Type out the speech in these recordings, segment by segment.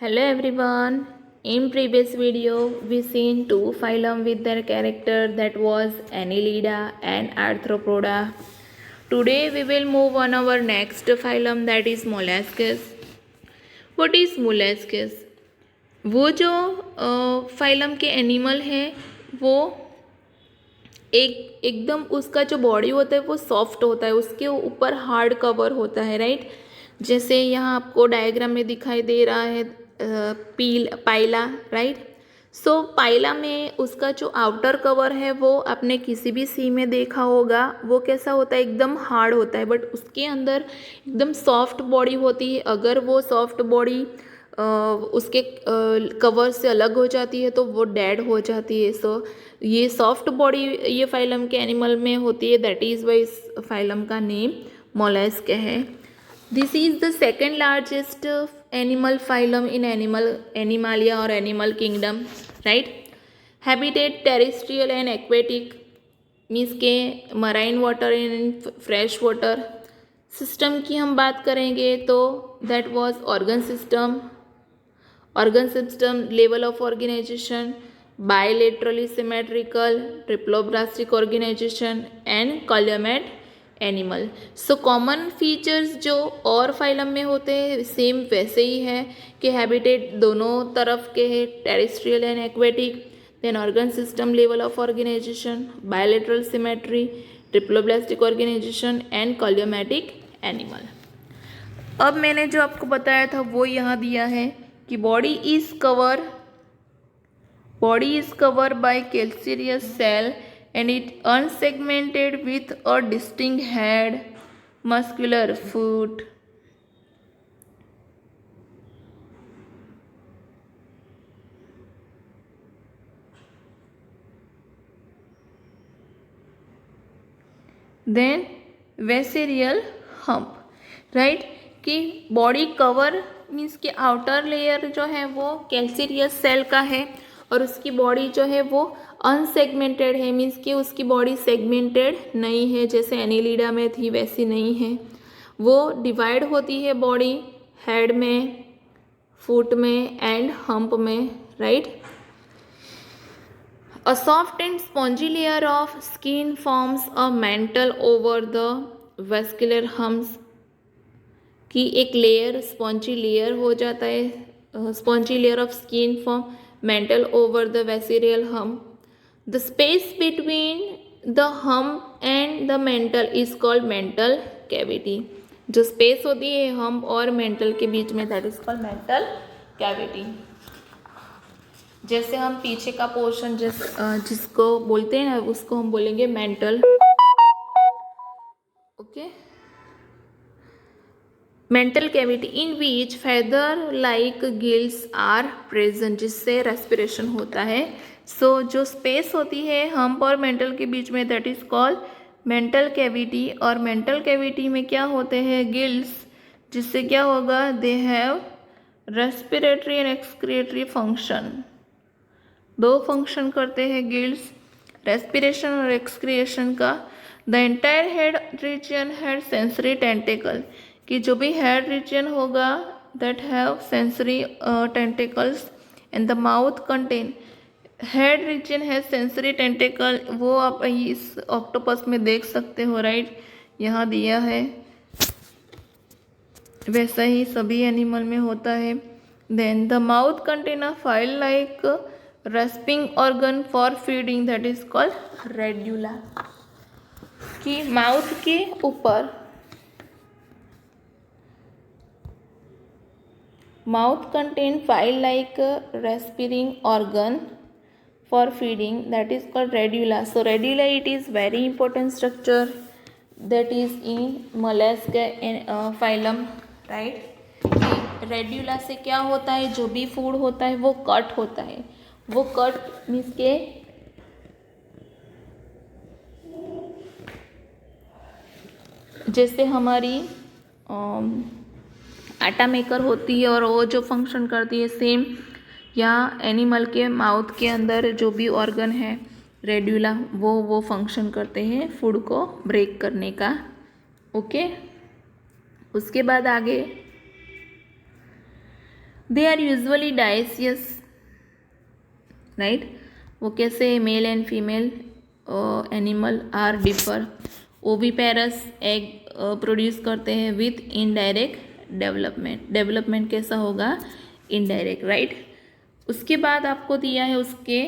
Hello everyone. In previous video, we seen two phylum with their character, that was Annelida and Arthropoda. Today we will move on our next phylum, that is Molluscus. What is Molluscus? वो जो phylum के animal हैं वो एकदम उसका जो body होता है वो सॉफ्ट होता है, उसके ऊपर हार्ड कवर होता है, राइट। जैसे यहाँ आपको डायग्राम में दिखाई दे रहा है पाइला, राइट। सो पाइला में उसका जो आउटर कवर है वो आपने किसी भी सी में देखा होगा, वो कैसा होता है, एकदम हार्ड होता है, बट उसके अंदर एकदम सॉफ्ट बॉडी होती है। अगर वो सॉफ्ट बॉडी उसके कवर से अलग हो जाती है तो वो डेड हो जाती है। सो ये सॉफ्ट बॉडी ये फाइलम के एनिमल में होती है, दैट इज़ वाई इस फाइलम का नेम मोलस्क है। This is the second largest animal phylum in Animalia और animal kingdom, right. Habitat terrestrial and aquatic, means के marine water and fresh water. System की हम बात करेंगे तो that was organ system, level of organization, bilaterally symmetrical, triploblastic organization and coelomate animal. So common features जो और phylum में होते हैं सेम वैसे ही है कि हैबिटेट दोनों तरफ के है, terrestrial and aquatic, then organ system, level of organization, bilateral symmetry, triploblastic organization and coelomatic animal. अब मैंने जो आपको बताया था वो यहाँ दिया है कि body is covered by calcareous cell and it unsegmented with a distinct head, muscular foot, then visceral hump, right. कि बॉडी कवर मीन्स कि आउटर लेयर जो है वो कैल्सीरियस सेल का है और उसकी बॉडी जो है वो अनसेगमेंटेड है, मीन्स कि उसकी बॉडी सेगमेंटेड नहीं है, जैसे एनिलिडा में थी वैसी नहीं है। वो डिवाइड होती है बॉडी हेड में, फुट में एंड हम्प में, right. A soft and spongy layer of skin forms a mantle over the vascular humps, कि एक लेयर स्पॉन्जी लेयर हो जाता है, spongy layer of skin form mantle over the visceral hump. The space between the hump and the mantle is called mantle cavity. जो space होती है hump और mantle के बीच में, that is called mantle cavity. जैसे हम पीछे का पोर्शन जिसको बोलते हैं ना, उसको हम बोलेंगे mental, okay. Mental cavity in बीच feather like gills are present, जिससे रेस्पिरेशन होता है। सो जो स्पेस होती है हम्प और मेंटल के बीच में, that is called mantle cavity. और मेंटल कैविटी में क्या होते हैं, गिल्स, जिससे क्या होगा, they have respiratory and excretory function. दो फंक्शन करते हैं गिल्स, रेस्पिरेशन और एक्सक्रिएशन का। The entire head region had sensory tentacle, कि जो भी हेड रीजन होगा that have sensory tentacles and the mouth contain, head region है सेंसरी टेंटिकल, वो आप इस ऑक्टोपस में देख सकते हो, राइट, यहाँ दिया है। वैसा ही सभी एनिमल में होता है। Then the mouth contain a file like rasping organ for feeding, that is called radula, कि माउथ के ऊपर, mouth contain file like respiring organ for feeding, that is called radula. So radula, it is very important structure that is in mollusc phylum, right। Radula से क्या होता है, जो भी food होता है वो कट होता है, वो कट मीन्स के जैसे हमारी आटा मेकर होती है और वो जो फंक्शन करती है सेम, यहाँ एनिमल के माउथ के अंदर जो भी ऑर्गन है रेड्यूला, वो फंक्शन करते हैं फूड को ब्रेक करने का, ओके। उसके बाद आगे they are usually dioecious, right. वो कैसे, male and female animal are differ. Oviparous egg produce करते हैं विथ इनडायरेक्ट डेवलपमेंट। डेवलपमेंट कैसा होगा, इनडायरेक्ट, राइट। उसके बाद आपको दिया है उसके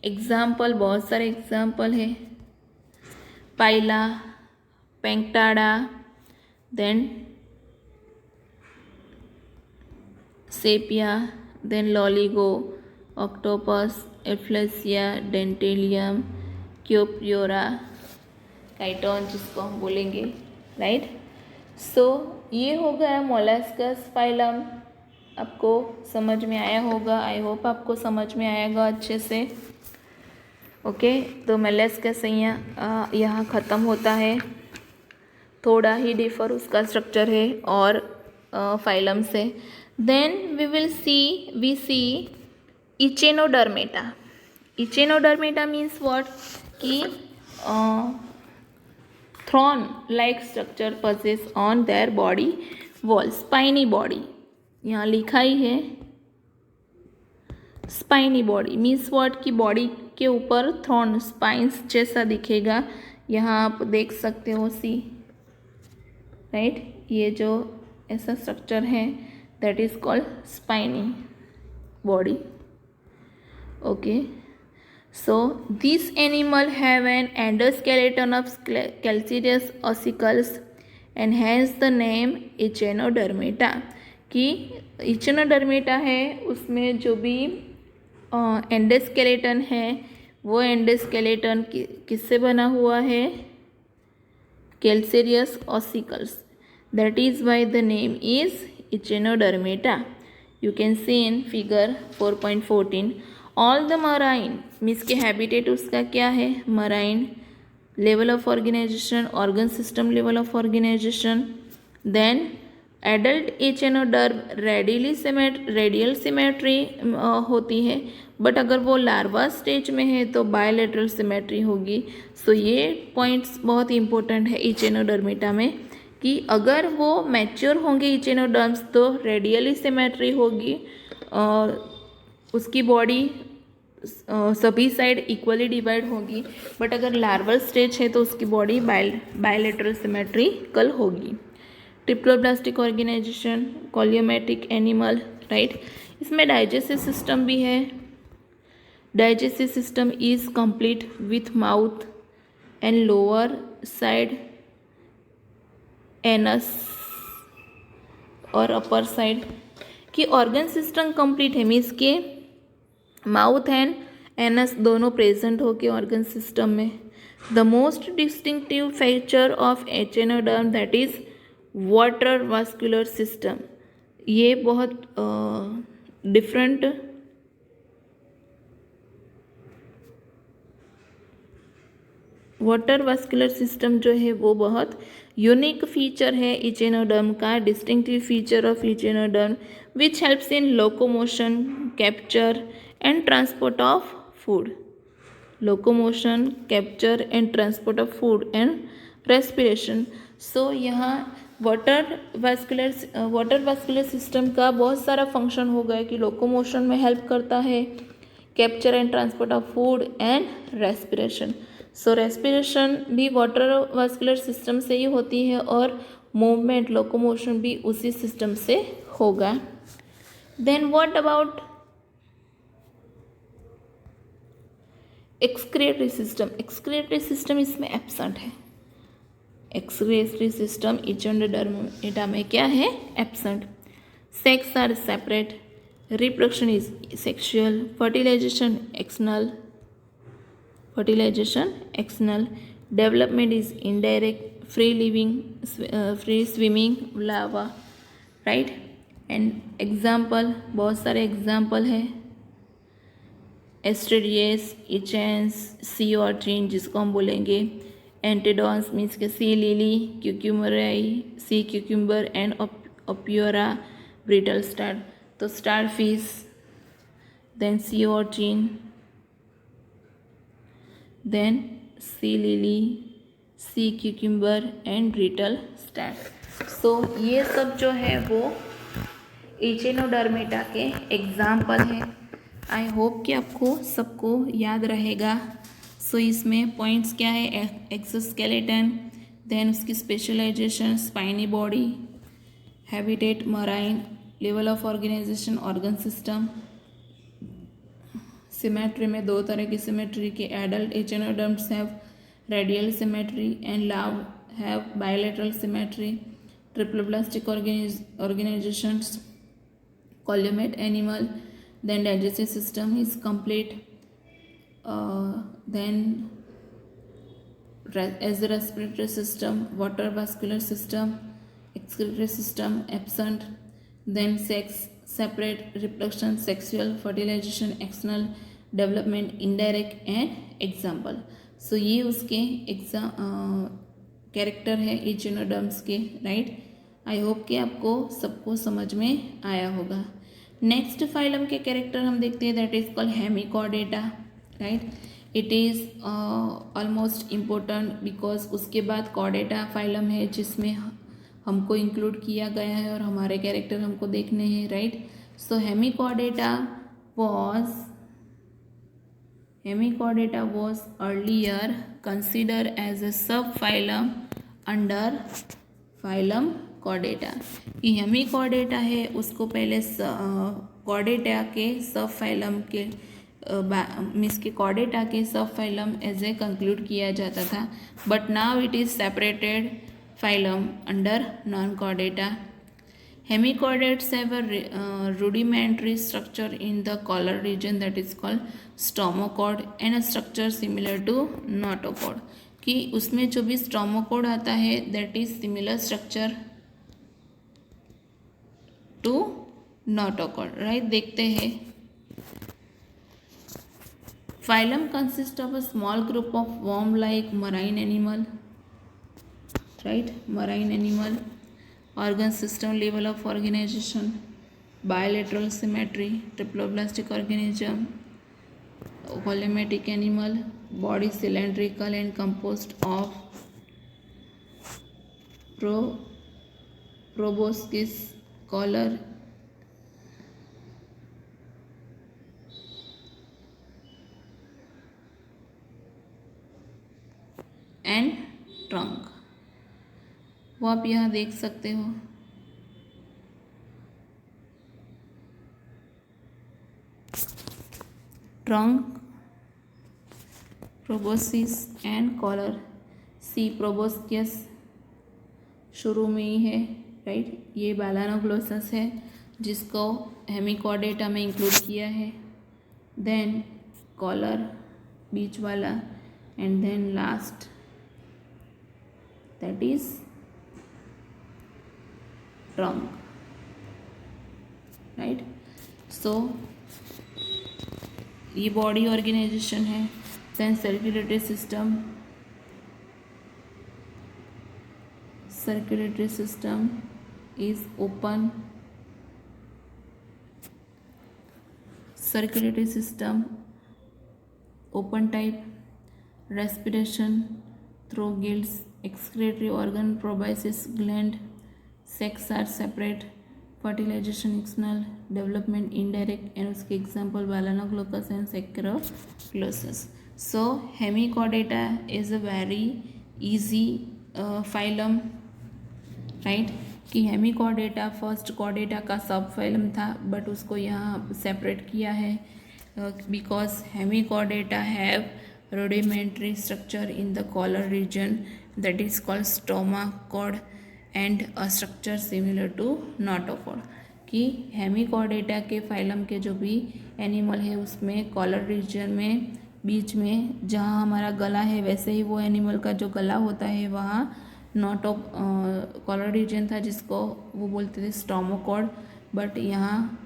एग्जाम्पल, बहुत सारे एग्जाम्पल है। Pila, Pinctada, then Sepia, then Loligo, Octopus, Aplysia, Dentalium, Chaetopleura, chiton जिसको हम बोलेंगे, राइट। सो ये हो गया मोलस्कस फाइलम। आपको समझ में आया होगा, आई होप आपको समझ में आएगा अच्छे से। ओके, तो मोलस्कस यहाँ ख़त्म होता है, थोड़ा ही डिफर उसका स्ट्रक्चर है और फाइलम से। Then we see Echinodermata. Echinodermata means what, कि thorn like structure possess on their body wall, spiny body, यहाँ लिखा ही है स्पाइनी बॉडी मीन्स व्हाट, कि बॉडी के ऊपर थ्रॉन स्पाइंस जैसा दिखेगा। यहाँ आप देख सकते हो, सी, राइट। ये जो ऐसा स्ट्रक्चर है that is called spiny body. Okay, so this animal have an endoskeleton of calcareous ossicles and hence the name Echinodermata। कि इचेनोडर्मेटा है, उसमें जो भी एंडोस्केलेटन है वो एंडोस्केलेटन किससे बना हुआ है, calcareous ossicles, that is why the name is Echinodermata. You can see in figure 4.14। All the marine means के हैबिटेट उसका क्या है, marine. Level of organization, organ system level of organization. Then adult echinoderm radial symmetry होती है, but अगर वो larva stage में है तो बायलैटरल सिमेट्री होगी। सो ये पॉइंट्स बहुत इंपॉर्टेंट है इचेनोडर्मेटा में, कि अगर वो मैच्योर होंगे इचेनोडर्म्स तो रेडियली सिमेट्री होगी और उसकी बॉडी सभी साइड इक्वली डिवाइड होगी, बट अगर लार्वल स्टेज है तो उसकी बॉडी बायलैटरल सिमेट्रिकल होगी। Triploblastic organization, coelomatic animal, right. इसमें डाइजेस्टिव सिस्टम भी है। Digestive system is complete with mouth and lower side anus और अपर साइड। कि ऑर्गन सिस्टम कंप्लीट है मीन्स के माउथ एंड एनस दोनों प्रेजेंट होके ऑर्गन सिस्टम में। The most distinctive feature of echinoderm that is water vascular system. ये बहुत different water vascular system जो है वो बहुत यूनिक फीचर है इचेनोडर्म का, distinctive feature of echinoderm which helps in locomotion, capture and transport of food. Locomotion, capture and transport of food and respiration. So यहाँ water vascular system का बहुत सारा फंक्शन हो गया कि लोकोमोशन में हेल्प करता है, capture and transport of food and respiration. So respiration भी वाटर वास्कुलर सिस्टम से ही होती है और मूवमेंट, लोकोमोशन भी उसी सिस्टम से होगा। Then what about excretory system. Excretory system इसमें एब्सेंट है। एक्सक्रिएटरी सिस्टम इचेनोडर्मेटा में क्या है, absent. Sex are separate, reproduction is sexual, fertilisation external, development is indirect, free swimming larva, right. And example, बहुत सारे एग्जाम्पल है। एस्टेरियस, इचेंस, सी ऑर्चिन जिसको हम बोलेंगे, एंटेडॉन्स मीन्स के sea lily, Cucumaria, sea cucumber and Ophiura, brittle star. तो star fish, then sea urchin, then sea lily, sea cucumber and brittle star. So ये सब जो है वो इचिनोडर्मेटा के एग्जाम्पल है। आई होप कि आपको सबको याद रहेगा। सो इसमें पॉइंट्स क्या है, एक्सोस्केलेटन, देन उसकी specialization, spiny body, habitat marine, level of organization, organ system. Symmetry में दो तरह की सिमेट्री के adult echinoderms have radial symmetry and larvae have bilateral symmetry. Triploblastic organizations, columate animal, then digestive system is complete, then as the respiratory system, water vascular system, excretory system absent, then sex separate, reproduction, sexual, fertilization, external development, indirect and example. So ये उसके character है echinoderms के, right. I hope कि आपको सबको समझ में आया होगा। नेक्स्ट फाइलम के कैरेक्टर हम देखते हैं, that is called Hemichordata, right. It is almost important because उसके बाद कॉर्डेटा फाइलम है जिसमें हमको इंक्लूड किया गया है और हमारे कैरेक्टर हमको देखने हैं, right. So Hemichordata was earlier considered as a subphylum under phylum Chordata। कि हेमिकॉर्डेटा है उसको पहले कॉर्डेटा के सब फाइलम के मीन्स के कॉर्डेटा के सब फाइलम एज ए कंक्लूड किया जाता था, but now it is separated phylum under non Chordata. Hemichordates have a rudimentary structure in the collar region that is called stomochord and a structure similar to notochord। कि उसमें जो भी stomochord आता है that is similar structure to notochord, right। देखते हैं। Phylum consists of a small group of worm-like marine animal, right, marine animal। Organ system, level of organization, bilateral symmetry, triploblastic organism, polymatic animal, body cylindrical and composed of proboscis, collar, and trunk। वो आप यहाँ देख सकते हो। Trunk, proboscis and collar. See proboscis शुरू में ही है, right. ये बालानोग्लोसस है जिसको हेमिकॉर्डेटा में इंक्लूड किया है। देन कॉलर बीच वाला and then last that is trunk, right. So ये बॉडी ऑर्गेनाइजेशन है। Then circulatory system is open, circulatory system open type, respiration through gills, excretory organ, proboscis gland, sex are separate, fertilization external, development indirect, and उसके example Balanoglossus and Saccharoglossus। So Hemichordata is a very easy phylum, right। कि Hemichordata first Chordata का सब phylum था but उसको यहाँ separate किया है because Hemichordata have rudimentary structure in the collar region that is called stomochord and a structure similar to notochord। कि Hemichordata के फाइलम के जो भी एनिमल है उसमें कॉलर रीजन में बीच में जहाँ हमारा गला है वैसे ही वो एनिमल का जो गला होता है वहाँ कॉलर रीजन था जिसको वो बोलते थे स्टोमोकॉर्ड, बट यहाँ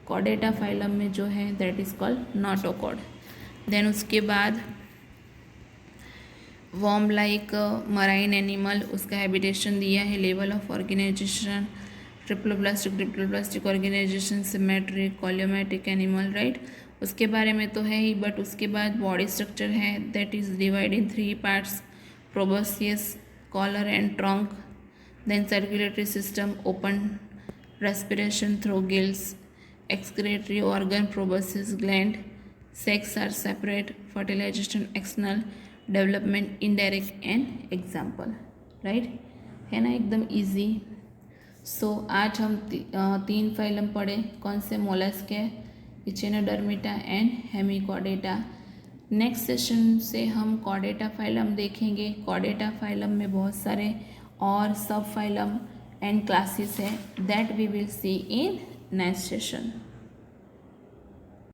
कॉर्डेटा फाइलम में जो है that is called notochord. Then उसके बाद वॉर्म लाइक मराइन एनिमल, उसका हैबिटेशन दिया है, level of organisation, triploblastic organisation, symmetry, coelomatic animal, right. उसके बारे में तो है ही, बट उसके बाद बॉडी स्ट्रक्चर है that is divide in 3 parts, proboscis, collar and trunk. Then circulatory system open, respiration through gills, excretory organ proboscis gland, sex are separate, fertilization external, development indirect and example, right? है ना एकदम easy. सो आज हम तीन phylum पढ़े, कौन से? Mollusc है, echinodermata and hemichordata. Next session से हम कॉर्डेटा फाइलम देखेंगे। कॉर्डेटा फाइलम में बहुत सारे और सब फाइलम एंड क्लासेस है, that we will see in next session.